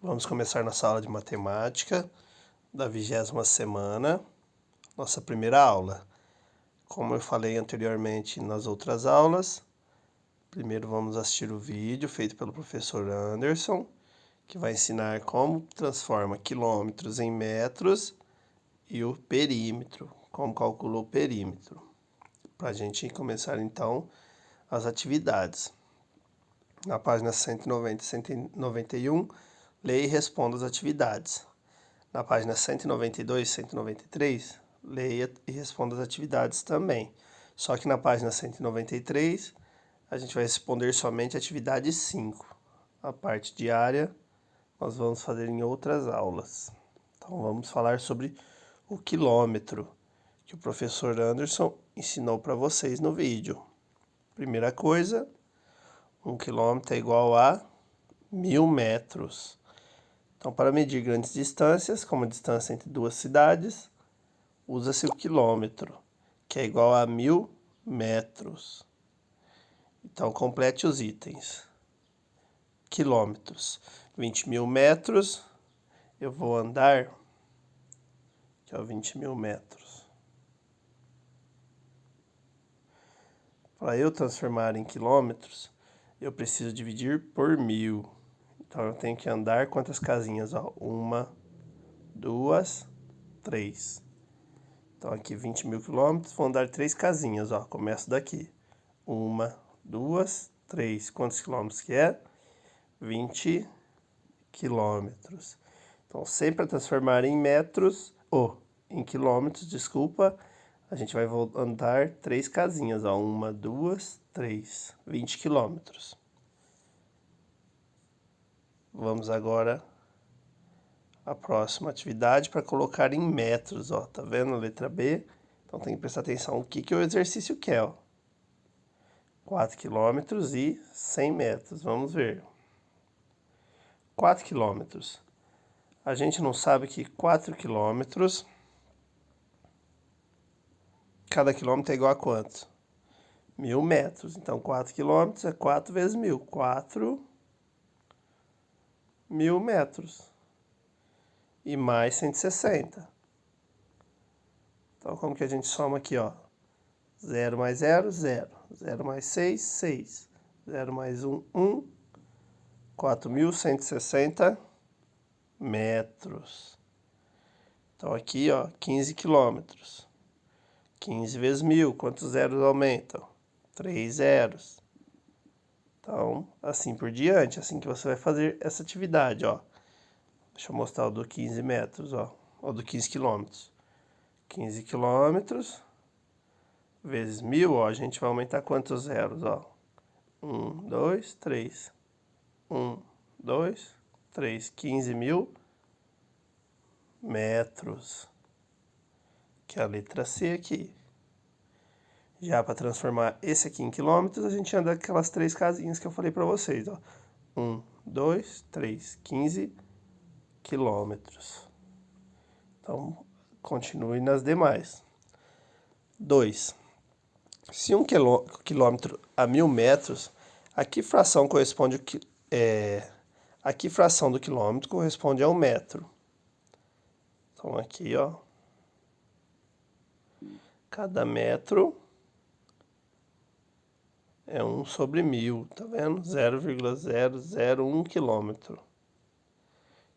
Vamos começar nossa aula de matemática da 20ª semana, nossa primeira aula. Como eu falei anteriormente nas outras aulas, primeiro vamos assistir o vídeo feito pelo professor Anderson, que vai ensinar como transforma quilômetros em metros e o perímetro, como calcula o perímetro. Para a gente começar então as atividades. Na página 190 e 191, leia e responda as atividades. Na página 192 e 193, leia e responda as atividades também. Só que na página 193, a gente vai responder somente a atividade 5. A parte diária, nós vamos fazer em outras aulas. Então, vamos falar sobre o quilômetro, que o professor Anderson ensinou para vocês no vídeo. Primeira coisa, 1 quilômetro é igual a 1000 metros. Então, para medir grandes distâncias, como a distância entre duas cidades, usa-se o quilômetro, que é igual a 1000 metros. Então, complete os itens. Quilômetros. 20.000 metros, eu vou andar, que é 20.000 metros. Para eu transformar em quilômetros, eu preciso dividir por 1000. Então, eu tenho que andar quantas casinhas? 1, 2, 3. Então, aqui 20.000 quilômetros, vou andar 3 casinhas, começo daqui. 1, 2, 3. Quantos quilômetros que é? 20 quilômetros. Então, sempre para transformar em metros, em quilômetros, desculpa, a gente vai andar 3 casinhas, 1, 2, 3. 20 quilômetros. Vamos agora à próxima atividade para colocar em metros, tá vendo a letra B? Então tem que prestar atenção o que o exercício quer, 4 quilômetros e 100 metros, vamos ver. 4 quilômetros. A gente não sabe que 4 quilômetros, cada quilômetro é igual a quanto? 1000 metros. Então 4 quilômetros é 4 vezes 1000. 4.000 metros. E mais 160. Então como que a gente soma aqui, 0 mais 0, 0. 0 mais 6, 6. 0 mais 1, 1. 4.160 metros. Então aqui, 15 quilômetros. 15 vezes 1000, quantos zeros aumentam? 3 zeros. Então, assim por diante, assim que você vai fazer essa atividade, Deixa eu mostrar o do 15 metros, o do 15 quilômetros. 15 quilômetros vezes 1000, a gente vai aumentar quantos zeros, 1, 2, 3. 1, 2, 3. 15.000 metros. Que é a letra C aqui. Já para transformar esse aqui em quilômetros, a gente anda aquelas 3 casinhas que eu falei para vocês, 1, 2, 3, 15 quilômetros. Então, continue nas demais. 2. Se 1 quilômetro a 1000 metros, a que fração corresponde a que fração do quilômetro corresponde a 1 metro? Então, aqui, cada metro é 1 sobre 1000, tá vendo? 0,001 quilômetro.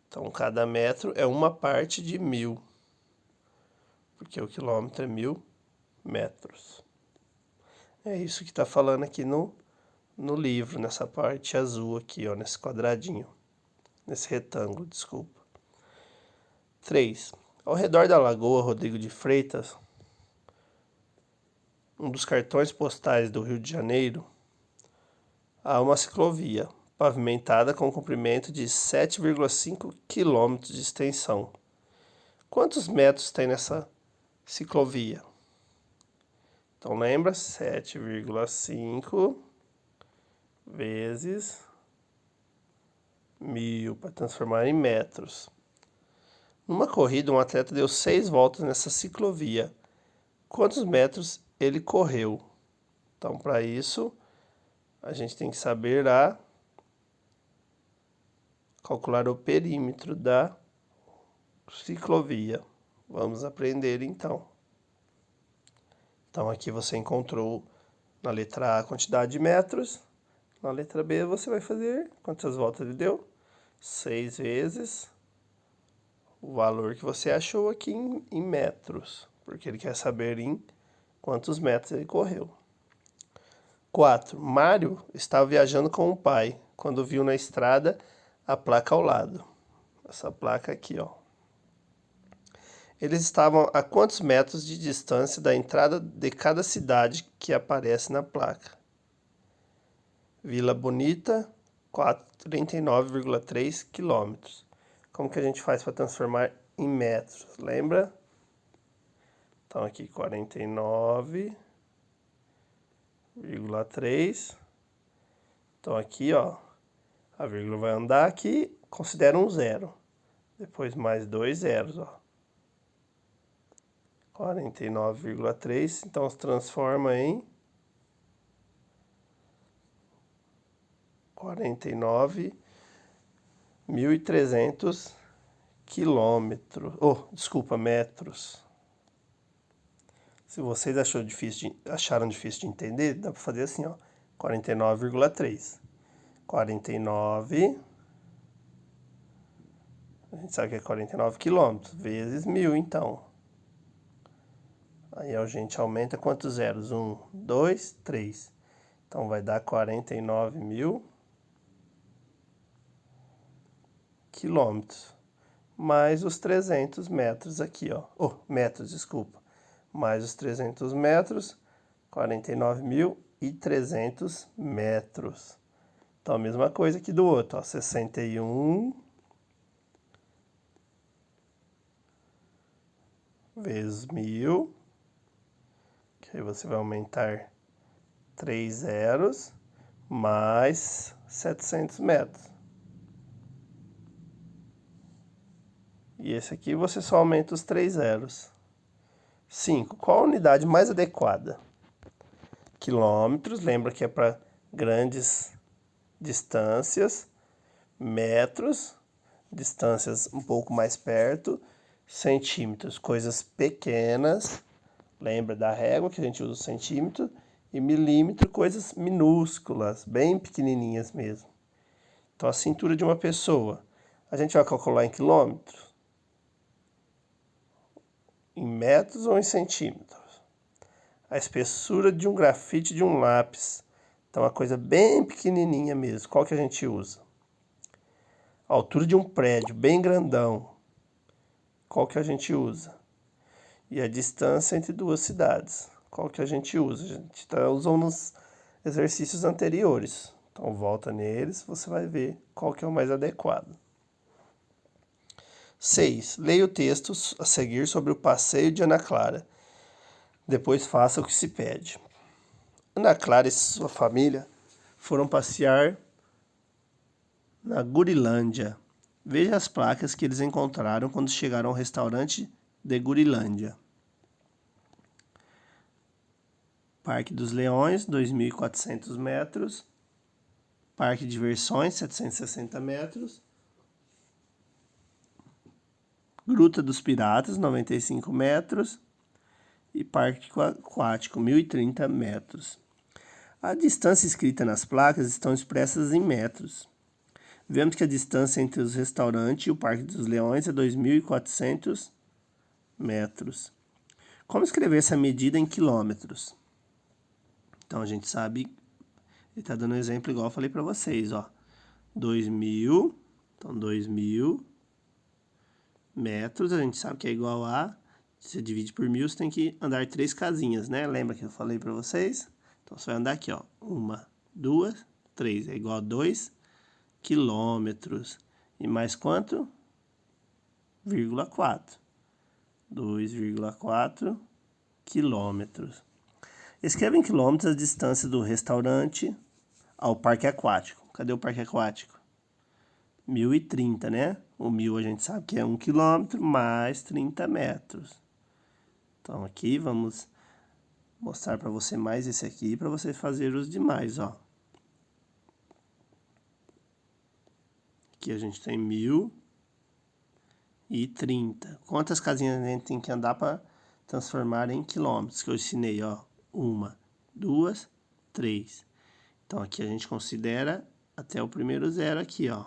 Então, cada metro é uma parte de 1000, porque o quilômetro é 1000 metros. É isso que está falando aqui no livro, nessa parte azul aqui, nesse quadradinho, nesse retângulo, desculpa. 3. Ao redor da Lagoa Rodrigo de Freitas, um dos cartões postais do Rio de Janeiro, há uma ciclovia pavimentada com um comprimento de 7,5 km de extensão. Quantos metros tem nessa ciclovia? Então lembra, 7,5 vezes 1000 para transformar em metros. Numa corrida, um atleta deu 6 voltas nessa ciclovia. Quantos metros ele correu? Então, para isso, a gente tem que saber a calcular o perímetro da ciclovia. Vamos aprender então. Então aqui você encontrou na letra A a quantidade de metros. Na letra B você vai fazer quantas voltas ele deu? 6 vezes o valor que você achou aqui em metros, porque ele quer saber em quantos metros ele correu. 4. Mário estava viajando com o pai quando viu na estrada a placa ao lado. Essa placa aqui, ó. Eles estavam a quantos metros de distância da entrada de cada cidade que aparece na placa? Vila Bonita, 49,3 quilômetros. Como que a gente faz para transformar em metros? Lembra? Então aqui 49,3. Então aqui, ó, a vírgula vai andar aqui, considera um zero. Depois mais 2 zeros, ó. 49,3, então se transforma em 49.300 quilômetros. Metros. Se vocês acharam difícil de entender, dá para fazer assim, ó. 49,3. 49, a gente sabe que é 49 quilômetros, vezes 1.000, então. Aí a gente aumenta quantos zeros? 1, 2, 3. Então vai dar 49.000 quilômetros. Mais os 300 metros aqui, ó. Metros, desculpa. Mais os 300 metros, 49.300 metros. Então a mesma coisa aqui do outro, ó. 61 vezes 1.000. Que aí você vai aumentar 3 zeros, mais 700 metros. E esse aqui você só aumenta os 3 zeros. 5. Qual a unidade mais adequada? Quilômetros, lembra que é para grandes distâncias. Metros, distâncias um pouco mais perto. Centímetros, coisas pequenas. Lembra da régua que a gente usa o centímetro. E milímetro, coisas minúsculas, bem pequenininhas mesmo. Então, a cintura de uma pessoa, a gente vai calcular em quilômetros? Em metros ou em centímetros? A espessura de um grafite de um lápis. Então, uma coisa bem pequenininha mesmo. Qual que a gente usa? A altura de um prédio bem grandão. Qual que a gente usa? E a distância entre duas cidades. Qual que a gente usa? A gente usou nos exercícios anteriores. Então, volta neles, você vai ver qual que é o mais adequado. 6. Leia o texto a seguir sobre o passeio de Ana Clara. Depois faça o que se pede. Ana Clara e sua família foram passear na Gurilândia. Veja as placas que eles encontraram quando chegaram ao restaurante de Gurilândia. Parque dos Leões, 2.400 metros. Parque de Diversões, 760 metros. Gruta dos Piratas, 95 metros. E Parque Aquático, 1.030 metros. A distância escrita nas placas estão expressas em metros. Vemos que a distância entre os restaurantes e o Parque dos Leões é 2.400 metros. Como escrever essa medida em quilômetros? Então, a gente sabe, ele está dando um exemplo igual eu falei para vocês, ó. 2.000, então 2.000 metros, a gente sabe que é igual a, você divide por 1.000, você tem que andar 3 casinhas, né? Lembra que eu falei para vocês? Então, você vai andar aqui, ó. 1, 2, 3, é igual a 2 quilômetros. E mais quanto? 0,4. 2,4 quilômetros. Escreva em quilômetros a distância do restaurante ao parque aquático. Cadê o parque aquático? 1.030, né? O 1.000 a gente sabe que é 1 quilômetro mais 30 metros. Então, aqui vamos mostrar para você mais esse aqui, para você fazer os demais, ó. Aqui a gente tem 1030. Quantas casinhas a gente tem que andar para transformar em quilômetros? Que eu ensinei, ó. 1, 2, 3. Então, aqui a gente considera até o primeiro zero aqui, ó.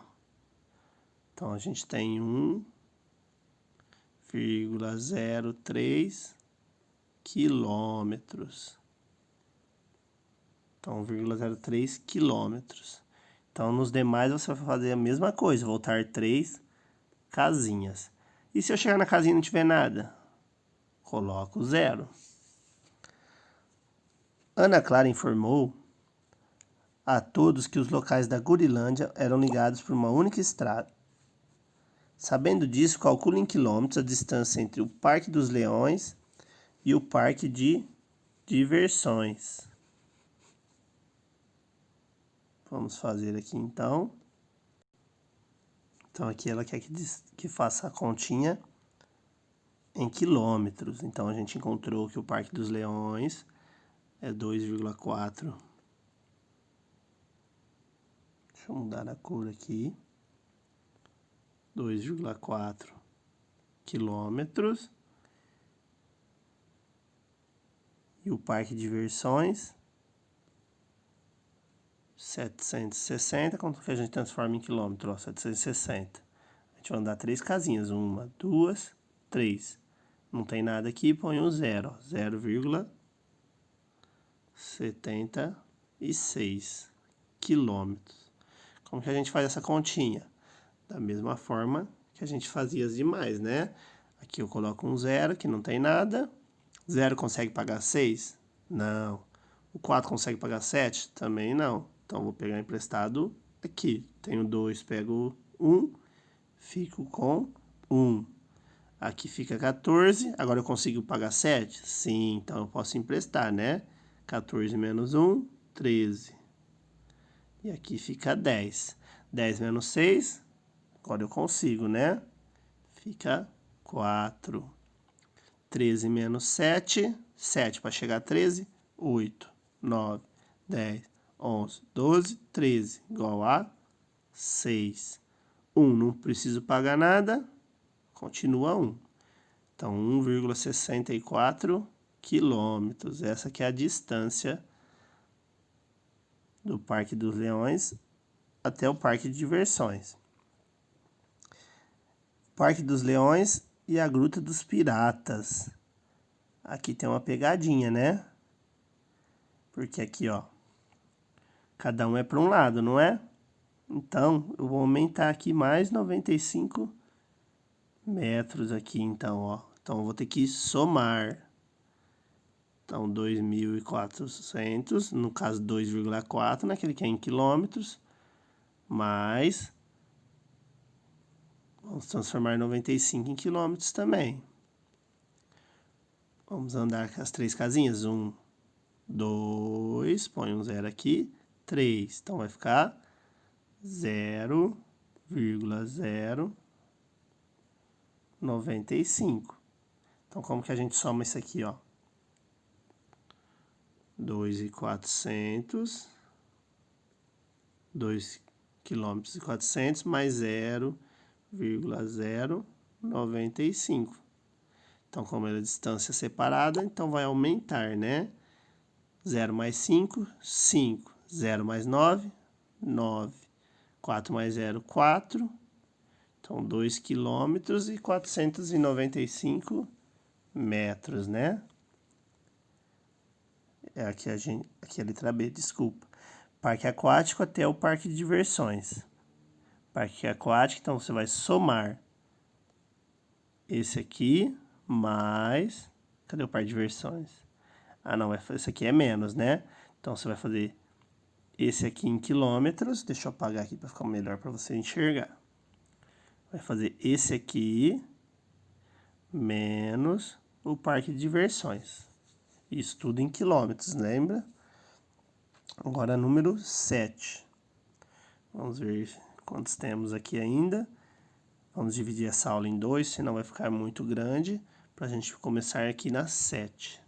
Então, a gente tem 1,03 quilômetros. Então, 1,03 quilômetros. Então, nos demais, você vai fazer a mesma coisa, voltar 3 casinhas. E se eu chegar na casinha e não tiver nada? Coloco 0. Ana Clara informou a todos que os locais da Gurilândia eram ligados por uma única estrada. Sabendo disso, calcule em quilômetros a distância entre o Parque dos Leões e o Parque de Diversões. Vamos fazer aqui então. Então aqui ela quer que faça a continha em quilômetros. Então a gente encontrou que o Parque dos Leões é 2,4. Deixa eu mudar a cor aqui. 2,4 quilômetros. E o Parque de Diversões, 760. Quanto que a gente transforma em quilômetro? Ó, 760. A gente vai andar 3 casinhas. 1, 2, 3. Não tem nada aqui, põe um 0. 0,76 quilômetros. Como que a gente faz essa continha? Da mesma forma que a gente fazia as demais, né? Aqui eu coloco um 0, que não tem nada. 0 consegue pagar 6? Não. O 4 consegue pagar 7? Também não. Então, vou pegar emprestado aqui. Tenho 2, pego 1, fico com 1. Aqui fica 14. Agora eu consigo pagar 7? Sim, então eu posso emprestar, né? 14 menos 1, 13. E aqui fica 10. 10 menos 6, agora eu consigo, né? Fica 4. 13 menos 7, 7 para chegar a 13, 8, 9, 10, 11, 12, 13, igual a 6. 1, não preciso pagar nada, continua 1. Então, 1,64 quilômetros. Essa que é a distância do Parque dos Leões até o Parque de Diversões. Parque dos Leões e a Gruta dos Piratas. Aqui tem uma pegadinha, né? Porque aqui, ó, cada um é para um lado, não é? Então, eu vou aumentar aqui mais 95 metros aqui, então, ó. Então, eu vou ter que somar. Então, 2.400, no caso 2,4, naquele que é em quilômetros, mais... Vamos transformar 95 em quilômetros também. Vamos andar com as 3 casinhas. 1, 2, põe um 0 aqui. 3, então vai ficar 0,095. Então, como que a gente soma isso aqui, ó? 2.400, 2 quilômetros e 400 mais 0,095. Então, como é a distância separada, então vai aumentar, né? 0 mais 5, 5. 0 mais 9, 9. 4 mais 0, 4. Então, 2 quilômetros e 495 metros, né? É aqui aqui a letra B, desculpa. Parque aquático até o parque de diversões. Parque aquático, então você vai somar esse aqui mais... Cadê o parque de diversões? Ah, não, esse aqui é menos, né? Então você vai fazer esse aqui em quilômetros. Deixa eu apagar aqui para ficar melhor para você enxergar. Vai fazer esse aqui menos o parque de diversões. Isso tudo em quilômetros, lembra? Agora, número 7. Vamos ver quantos temos aqui ainda. Vamos dividir essa aula em 2, senão vai ficar muito grande. Para a gente começar aqui na 7.